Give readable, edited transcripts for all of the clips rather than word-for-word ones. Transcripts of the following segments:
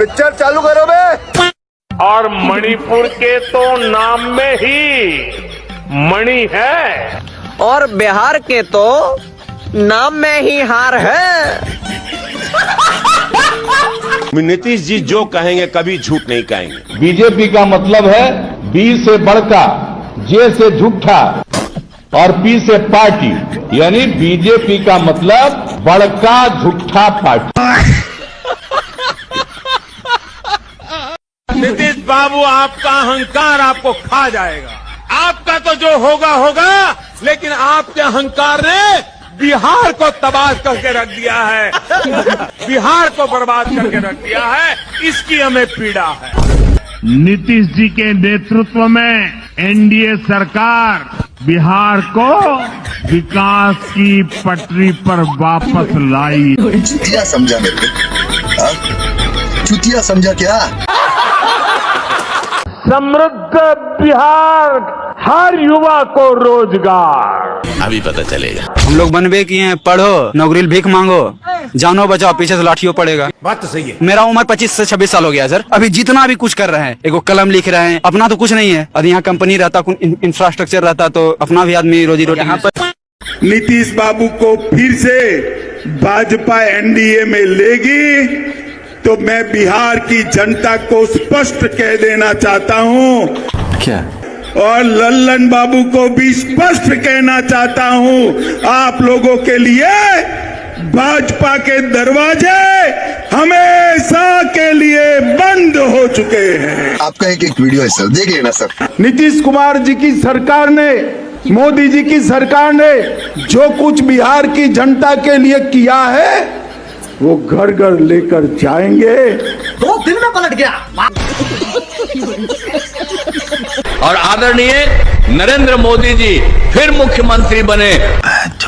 Picture चालू करो बे। और मणिपुर के तो नाम में ही मणि है, और बिहार के तो नाम में ही हार है। नीतीश जी जो कहेंगे कभी झूठ नहीं कहेंगे। बीजेपी का मतलब है बी से बड़का, जे से झूठा और पी से पार्टी, यानी बीजेपी का मतलब बड़का झूठा पार्टी। नीतीश बाबू, आपका अहंकार आपको खा जाएगा। आपका तो जो होगा होगा, लेकिन आपके अहंकार ने बिहार को तबाह करके रख दिया है। बिहार को बर्बाद करके रख दिया है, इसकी हमें पीड़ा है। नीतीश जी के नेतृत्व में एनडीए सरकार बिहार को विकास की पटरी पर वापस लाई। चुतिया समझा मेरे को? चुतिया समझा क्या? समृद्ध बिहार, हर युवा को रोजगार। अभी पता चलेगा। हम लोग बनवे किए हैं, पढ़ो, नौकरी भीख मांगो, जानो बचाओ, पीछे से लाठियों पड़ेगा। बात तो सही है। मेरा उम्र 25 से 26 साल हो गया सर। अभी जितना भी कुछ कर रहे हैं, एगो कलम लिख रहे हैं, अपना तो कुछ नहीं है। और यहाँ कंपनी रहता, इंफ्रास्ट्रक्चर रहता तो अपना भी आदमी रोजी रोटी यहाँ पर। नीतीश बाबू को फिर से भाजपा एनडीए में लेगी तो मैं बिहार की जनता को स्पष्ट कह देना चाहता हूं, क्या? और लल्लन बाबू को भी स्पष्ट कहना चाहता हूं, आप लोगों के लिए भाजपा के दरवाजे हमेशा के लिए बंद हो चुके हैं। आपका एक वीडियो है सर, देख लेना सर। नीतीश कुमार जी की सरकार ने, मोदी जी की सरकार ने जो कुछ बिहार की जनता के लिए किया है वो घर घर लेकर जाएंगे। 2 दिन में पलट गया। और आदरणीय नरेंद्र मोदी जी फिर मुख्यमंत्री बने।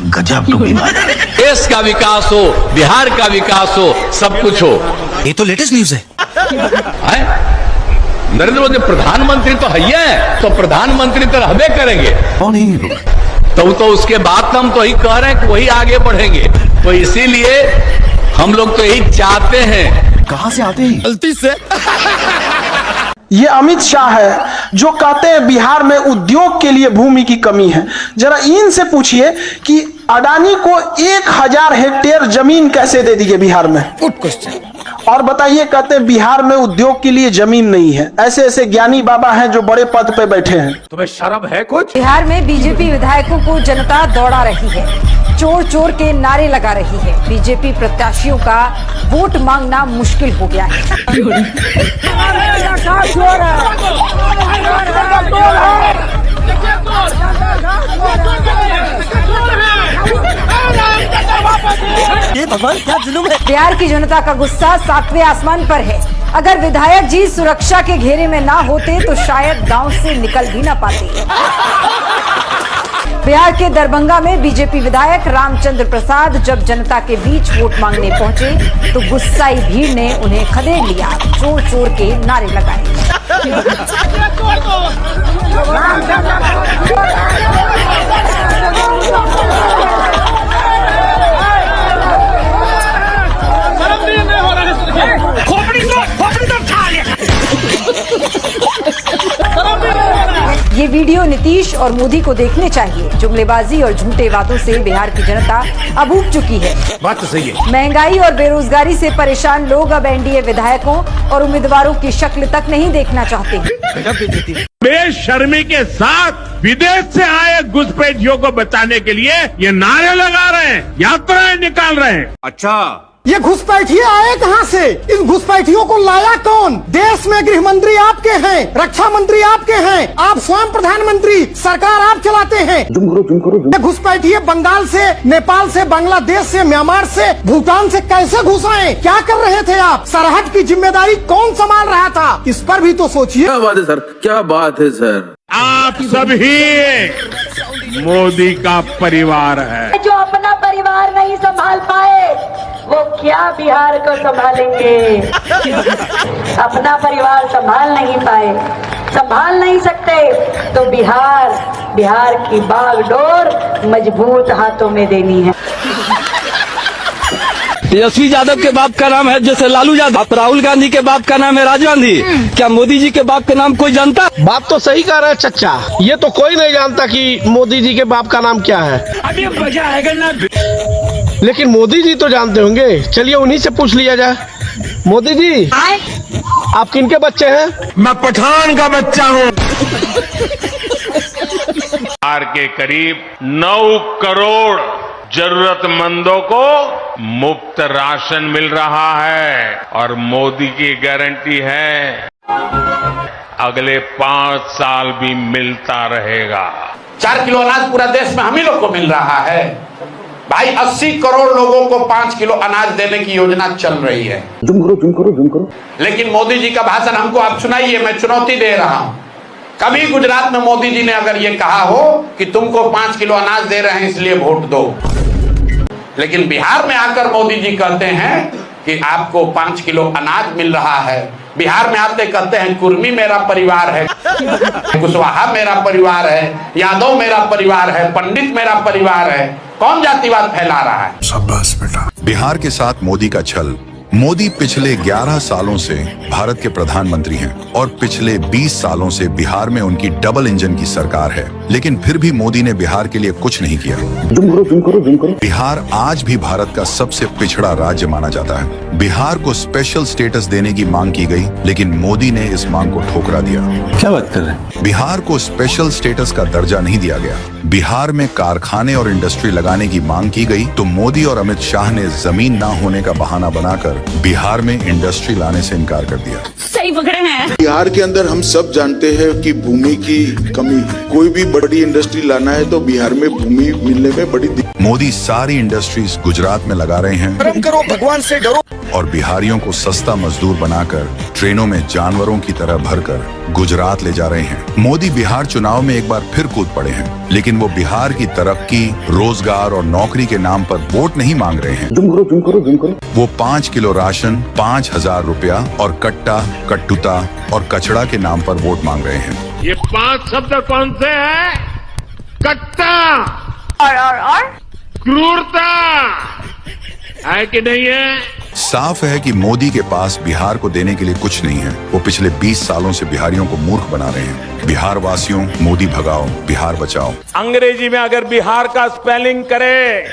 गजब तो देश का विकास हो, बिहार का विकास हो, सब कुछ हो। ये तो लेटेस्ट न्यूज है। नरेंद्र मोदी प्रधानमंत्री तो है, तो प्रधानमंत्री तो रहबे करेंगे। तो उसके बाद हम तो यही कह रहे हैं कि वही आगे बढ़ेंगे। तो इसीलिए हम लोग तो यही चाहते हैं। कहां से आते हैं? गलती से। ये अमित शाह है जो कहते हैं बिहार में उद्योग के लिए भूमि की कमी है। जरा इनसे पूछिए कि अडानी को 1000 हेक्टेयर जमीन कैसे दे दी बिहार में? Good question. और बताइए, कहते हैं बिहार में उद्योग के लिए जमीन नहीं है। ऐसे ऐसे ज्ञानी बाबा हैं जो बड़े पद पे बैठे हैं। तुम्हें शर्म है कुछ? बिहार में बीजेपी विधायकों को जनता दौड़ा रही है, चोर चोर के नारे लगा रही है। बीजेपी प्रत्याशियों का वोट मांगना मुश्किल हो गया है। ये भगवान क्या जुल्म है। बिहार की जनता का गुस्सा 7वें आसमान पर है। अगर विधायक जी सुरक्षा के घेरे में ना होते तो शायद गांव से निकल भी ना पाते। बिहार के दरभंगा में बीजेपी विधायक रामचंद्र प्रसाद जब जनता के बीच वोट मांगने पहुंचे तो गुस्साई भीड़ ने उन्हें खदेड़ लिया, चोर चोर के नारे लगाए। ये वीडियो नीतीश और मोदी को देखने चाहिए। जुमलेबाजी और झूठे वादों से बिहार की जनता अब ऊब चुकी है। बात तो सही है। महंगाई और बेरोजगारी से परेशान लोग अब एनडीए विधायकों और उम्मीदवारों की शक्ल तक नहीं देखना चाहते। बेशर्मी के साथ विदेश से आए घुसपैठियों को बचाने के लिए ये नारे लगा रहे हैं, यात्राएं निकाल रहे हैं। अच्छा, ये घुसपैठिए आए कहाँ से? इन घुसपैठियों को लाया कौन? देश में गृह मंत्री आपके हैं, रक्षा मंत्री आपके हैं, आप स्वयं प्रधानमंत्री, सरकार आप चलाते हैं। ये घुसपैठिए बंगाल से, नेपाल से, बांग्लादेश से, म्यांमार से, भूटान से कैसे घुस आए? क्या कर रहे थे आप? सरहद की जिम्मेदारी कौन संभाल रहा था? इस पर भी तो सोचिए। क्या बात है सर, क्या बात है सर। आप सभी मोदी का परिवार है। जो अपना परिवार नहीं संभाल पाए वो क्या बिहार को संभालेंगे? अपना परिवार संभाल नहीं पाए, संभाल नहीं सकते तो बिहार की बागडोर मजबूत हाथों में देनी है। तेजस्वी यादव के बाप का नाम है जैसे लालू यादव, आप राहुल गांधी के बाप का नाम है राजीव गांधी, क्या मोदी जी के बाप का नाम कोई जानता? बात तो सही कह रहे हैं चच्चा, ये तो कोई नहीं जानता कि मोदी जी के बाप का नाम क्या है। अभी मजा आएगा ना। लेकिन मोदी जी तो जानते होंगे, चलिए उन्हीं से पूछ लिया जाए। मोदी जी आप किनके बच्चे हैं? मैं पठान का बच्चा हूं। बिहार के करीब 9 करोड़ जरूरतमंदों को मुफ्त राशन मिल रहा है और मोदी की गारंटी है अगले 5 साल भी मिलता रहेगा। 4 किलो अनाज पूरा देश में हम ही लोग को मिल रहा है भाई। 80 करोड़ लोगों को 5 किलो अनाज देने की योजना चल रही है। जुम करो। लेकिन मोदी जी का भाषण हमको आप सुनाइए, मैं चुनौती दे रहा हूं। कभी गुजरात में मोदी जी ने अगर ये कहा हो कि तुमको 5 किलो अनाज दे रहे हैं इसलिए वोट दो, लेकिन बिहार में आकर मोदी जी कहते हैं कि आपको 5 किलो अनाज मिल रहा है। बिहार में आते कहते हैं कुर्मी मेरा परिवार है, कुशवाहा मेरा परिवार है, यादव मेरा परिवार है, पंडित मेरा परिवार है। कौन जातिवाद फैला रहा है? शाबाश बेटा। बिहार के साथ मोदी का छल। मोदी पिछले 11 सालों से भारत के प्रधानमंत्री हैं और पिछले 20 सालों से बिहार में उनकी डबल इंजन की सरकार है, लेकिन फिर भी मोदी ने बिहार के लिए कुछ नहीं किया। जुम करो। बिहार आज भी भारत का सबसे पिछड़ा राज्य माना जाता है। बिहार को स्पेशल स्टेटस देने की मांग की गई, लेकिन मोदी ने इस मांग को ठुकरा दिया। क्या बात कर रहे हैं? बिहार को स्पेशल स्टेटस का दर्जा नहीं दिया गया। बिहार में कारखाने और इंडस्ट्री लगाने की मांग की गई तो मोदी और अमित शाह ने जमीन ना होने का बहाना बनाकर बिहार में इंडस्ट्री लाने से इनकार कर दिया। सही पकड़े हैं। बिहार के अंदर हम सब जानते हैं कि भूमि की कमी है। कोई भी बड़ी इंडस्ट्री लाना है तो बिहार में भूमि मिलने में बड़ी मोदी सारी इंडस्ट्रीज गुजरात में लगा रहे हैं। कर्म करो, भगवान से डरो। और बिहारियों को सस्ता मजदूर बनाकर ट्रेनों में जानवरों की तरह भरकर गुजरात ले जा रहे हैं। मोदी बिहार चुनाव में एक बार फिर कूद पड़े हैं, लेकिन वो बिहार की तरक्की, रोजगार और नौकरी के नाम पर वोट नहीं मांग रहे हैं। जुम करो। वो 5 किलो राशन, 5,000 रुपया और कट्टा, कट्टुता और कचड़ा के नाम पर वोट मांग रहे हैं। ये 5 शब्द कौन से हैं? कट्टा और क्रूरता है कि नहीं है? साफ है कि मोदी के पास बिहार को देने के लिए कुछ नहीं है। वो पिछले 20 सालों से बिहारियों को मूर्ख बना रहे हैं। बिहार वासियों, मोदी भगाओ, बिहार बचाओ। अंग्रेजी में अगर बिहार का स्पेलिंग करे,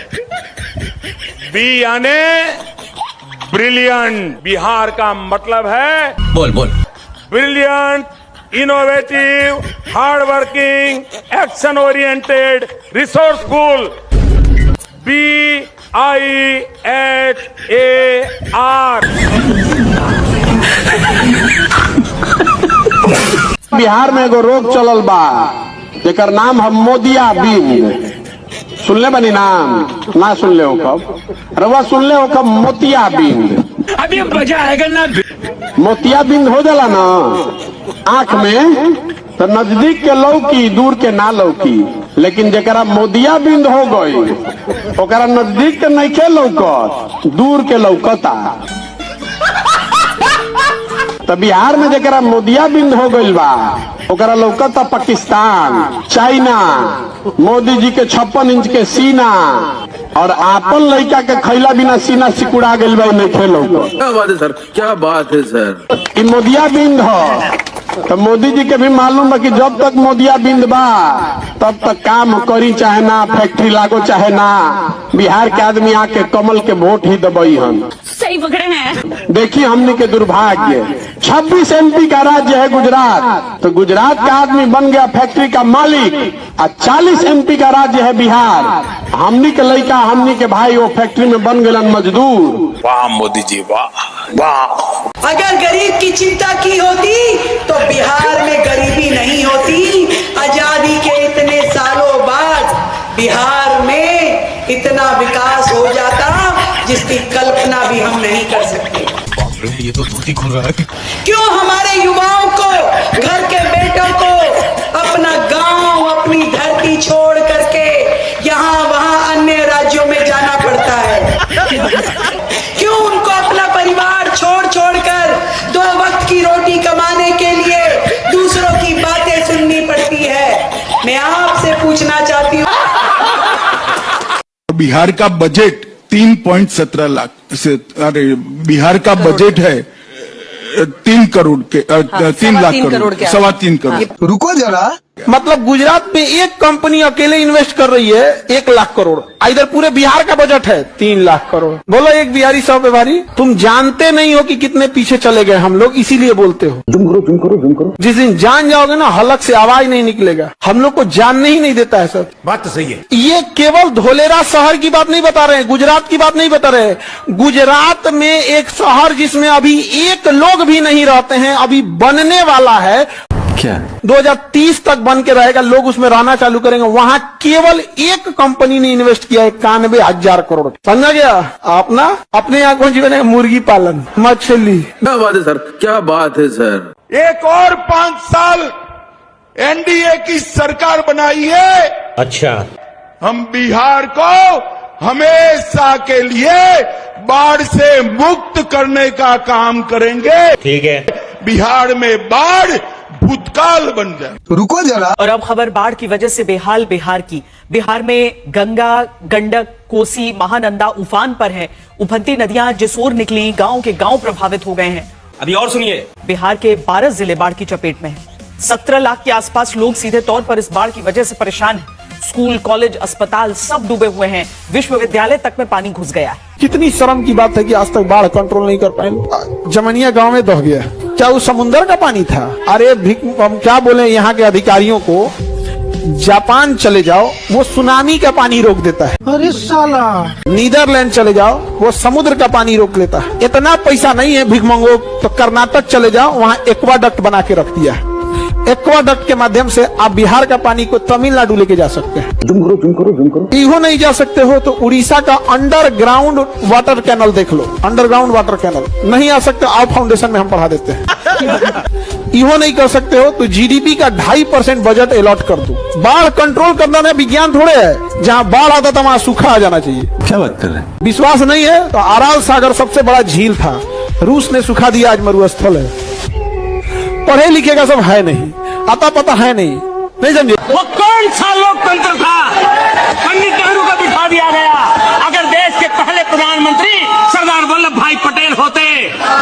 बी यानी ब्रिलियंट। बिहार का मतलब है बोल brilliant, innovative, hard working, action oriented, resourceful. BIHAR। Bihar में एगो रोग चलल बा जेकर नाम है मोदिया बिंद। सुनले बनी नाम? ना सुनले हो कब? रवा सुनले हो कब? मोतिया बिंद। अभी मजा आएगा ना। मोतिया बिंद हो जाला ना आंख में तो नजदीक के लौकी, दूर के ना लौकी। लेकिन जरा मोदिया बिंद हो गई ओकरा नजदीक के नहीं के लौकत, दूर के लौकता। तो बिहार में जरा मोदिया बिंद हो गई बा ओकरा लौकता पाकिस्तान, चाइना, मोदी जी के 56 इंच के सीना और आपन लड़का के खैला बिना सीना सिकुड़ा गई बा नहीं खेलो। क्या बात है सर, क्या बात है सर। ई मोदिया बिंद हो तो मोदी जी के भी मालूम है कि जब तक मोदिया बिंद बा तब तक काम करी चाहे ना, फैक्ट्री लागो चाहे ना, बिहार के आदमी आके कमल के वोट ही दबई हम। सही पकड़े हैं। देखिए हमने के दुर्भाग्य 26 MP का राज्य है गुजरात, तो गुजरात का आदमी बन गया फैक्ट्री का मालिक और 40 MP का राज्य है बिहार। हमनी के लड़का, हमनी के भाई वो फैक्ट्री में बन गए मजदूर। वाह मोदी जी, वाह वाह। अगर गरीब की चिंता की होती तो बिहार में गरीबी नहीं होती। आजादी के इतने सालों बाद बिहार में इतना विकास हो जाता जिसकी कल्पना भी हम नहीं कर सकते। ये तो धोती खुल रहा है। क्यों हमारे युवाओं को, घर के बेटों को अपना गांव, अपनी धरती छोड़ करके यहाँ वहाँ अन्य राज्यों में जाना पड़ता है? क्यों उनको अपना परिवार छोड़ कर 2 वक्त की रोटी कमाने के लिए दूसरों की बातें सुननी पड़ती है? मैं आपसे पूछना चाहती हूँ, बिहार का बजट 3.17 लाख से, अरे बिहार का बजट है 3 करोड़ के 3 लाख करोड़, 3.25 करोड़। रुको जरा, मतलब गुजरात में एक कंपनी अकेले इन्वेस्ट कर रही है 1 लाख करोड़, इधर पूरे बिहार का बजट है 3 लाख करोड़। बोलो एक बिहारी 100 पे भारी। तुम जानते नहीं हो कि कितने पीछे चले गए हम लोग, इसीलिए बोलते हो। जुम करो। जिस दिन जान जाओगे ना, हलक से आवाज नहीं निकलेगा। हम लोग को जानने ही नहीं देता है सर। बात तो सही है। ये केवल धोलेरा शहर की बात नहीं बता रहे हैं, गुजरात की बात नहीं बता रहे हैं। गुजरात में एक शहर जिसमें अभी एक लोग भी नहीं रहते हैं, अभी बनने वाला है। क्या 2030 तक बन के रहेगा, लोग उसमें रहना चालू करेंगे। वहां केवल एक कंपनी ने इन्वेस्ट किया 91,000 करोड़। समझा गया? आप ना अपने आंखों जीवन है मुर्गी पालन, मछली। क्या बात है सर, क्या बात है सर। एक और 5 साल एनडीए की सरकार बनाई है। अच्छा, हम बिहार को हमेशा के लिए बाढ़ से मुक्त करने का काम करेंगे। ठीक है। बिहार में बाढ़ भूतकाल बन जाए। रुको जरा। और अब खबर बाढ़ की वजह से बेहाल बिहार की। बिहार में गंगा, गंडक, कोसी, महानंदा उफान पर है। उफनती नदियां जिसोर निकली, गांव के गांव प्रभावित हो गए हैं। अभी और सुनिए, बिहार के 12 जिले बाढ़ की चपेट में हैं। 17 लाख के आसपास लोग सीधे तौर पर इस बाढ़ की वजह से परेशान हैं। स्कूल, कॉलेज, अस्पताल सब डूबे हुए हैं। विश्वविद्यालय तक में पानी घुस गया है। कितनी शर्म की बात है कि आज तक बाढ़ कंट्रोल नहीं कर पाए। जमनिया गांव में दह गया। क्या वो समुद्र का पानी था? अरे हम क्या बोले यहाँ के अधिकारियों को, जापान चले जाओ, वो सुनामी का पानी रोक देता है। अरे साला। नीदरलैंड चले जाओ, वो समुद्र का पानी रोक लेता है। इतना पैसा नहीं है भिखमंगो, तो कर्नाटक चले जाओ, वहाँ एक्वाडक्ट बना के रख दिया है। एक्वाडक्ट के माध्यम से आप बिहार का पानी को तमिलनाडु लेके जा सकते हैं। जुम करो। इहो नहीं जा सकते हो तो उड़ीसा का अंडरग्राउंड वाटर कैनल देख लो। अंडरग्राउंड वाटर कैनल नहीं आ सकते, आओ फाउंडेशन में हम पढ़ा देते हैं। इहो नहीं कर सकते हो तो जीडीपी का 2.5% बजट अलॉट कर दो। बाढ़ कंट्रोल करना ना विज्ञान थोड़े है, जहाँ बाढ़ आता था वहाँ सूखा आ जाना चाहिए। क्या बात कर रहे हैं? विश्वास नहीं है तो अराल सागर सबसे बड़ा झील था, रूस ने सुखा दिया, आज मरुस्थल है। पढ़े लिखे का सब है नहीं, आता पता है नहीं समझे। वो कौन सा लोकतंत्र था? पंडित नेहरू को बिठा दिया गया। अगर देश के पहले प्रधानमंत्री सरदार वल्लभ भाई पटेल होते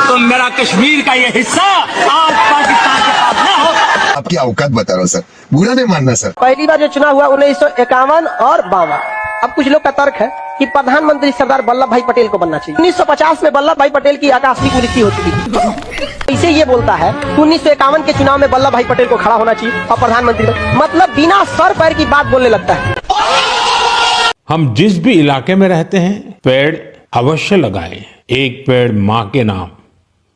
तो मेरा कश्मीर का ये हिस्सा आज पाकिस्तान के पास न होता। आपकी औकात बता रहा हूँ सर, बुरा नहीं मानना सर। पहली बार जो चुनाव हुआ 1951 और 52। अब कुछ लोग का तर्क है कि प्रधानमंत्री सरदार वल्लभ भाई पटेल को बनना चाहिए। 1950 में वल्लभ भाई पटेल की आकस्मिक मृत्यु हो चुकी थी। इसे ये बोलता है 1951 के चुनाव में वल्लभ भाई पटेल को खड़ा होना चाहिए और प्रधानमंत्री, मतलब बिना सर पैर की बात बोलने लगता है। हम जिस भी इलाके में रहते हैं, पेड़ अवश्य लगाएं। एक पेड़ माँ के नाम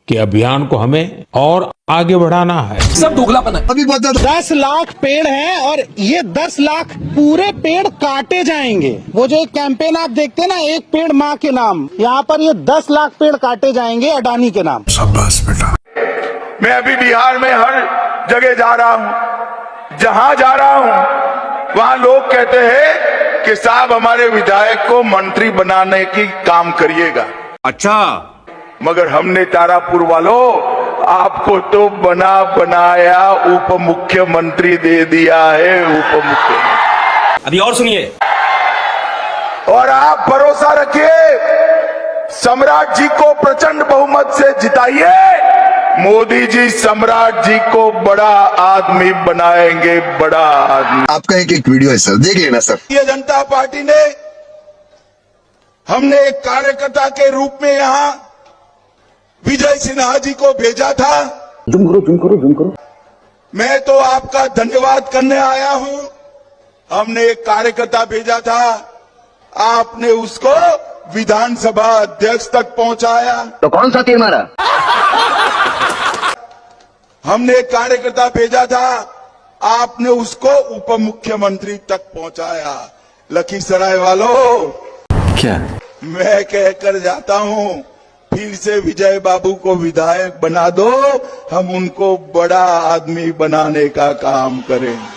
के अभियान को हमें और आगे बढ़ाना है। सब दोगलापन है। अभी बता 10 लाख पेड़ हैं और ये 10 लाख पूरे पेड़ काटे जाएंगे। वो जो एक कैंपेन आप देखते हैं ना, एक पेड़ माँ के नाम, यहाँ पर ये 10 लाख पेड़ काटे जाएंगे अडानी के नाम। शाबाश बेटा। मैं अभी बिहार में हर जगह जा रहा हूँ, जहाँ जा रहा हूँ वहाँ लोग कहते हैं कि साहब हमारे विधायक को मंत्री बनाने की काम करिएगा। अच्छा, मगर हमने तारापुर वालों आपको तो बना बनाया उप मुख्यमंत्री दे दिया है, उप मुख्यमंत्री। अभी और सुनिए, और आप भरोसा रखिए, सम्राट जी को प्रचंड बहुमत से जिताइए, मोदी जी सम्राट जी को बड़ा आदमी बनाएंगे, बड़ा आदमी। आपका एक वीडियो है सर, देख लेना सर। भारतीय जनता पार्टी ने, हमने एक कार्यकर्ता के रूप में यहाँ विजय सिन्हा जी को भेजा था। जुम करो। मैं तो आपका धन्यवाद करने आया हूं। हमने एक कार्यकर्ता भेजा था, आपने उसको विधानसभा अध्यक्ष तक पहुंचाया। तो कौन सा तीर मारा? हमने एक कार्यकर्ता भेजा था, आपने उसको उप मुख्यमंत्री तक पहुंचाया। लखीसराय वालों, क्या मैं कहकर जाता हूं, फिर से विजय बाबू को विधायक बना दो, हम उनको बड़ा आदमी बनाने का काम करेंगे।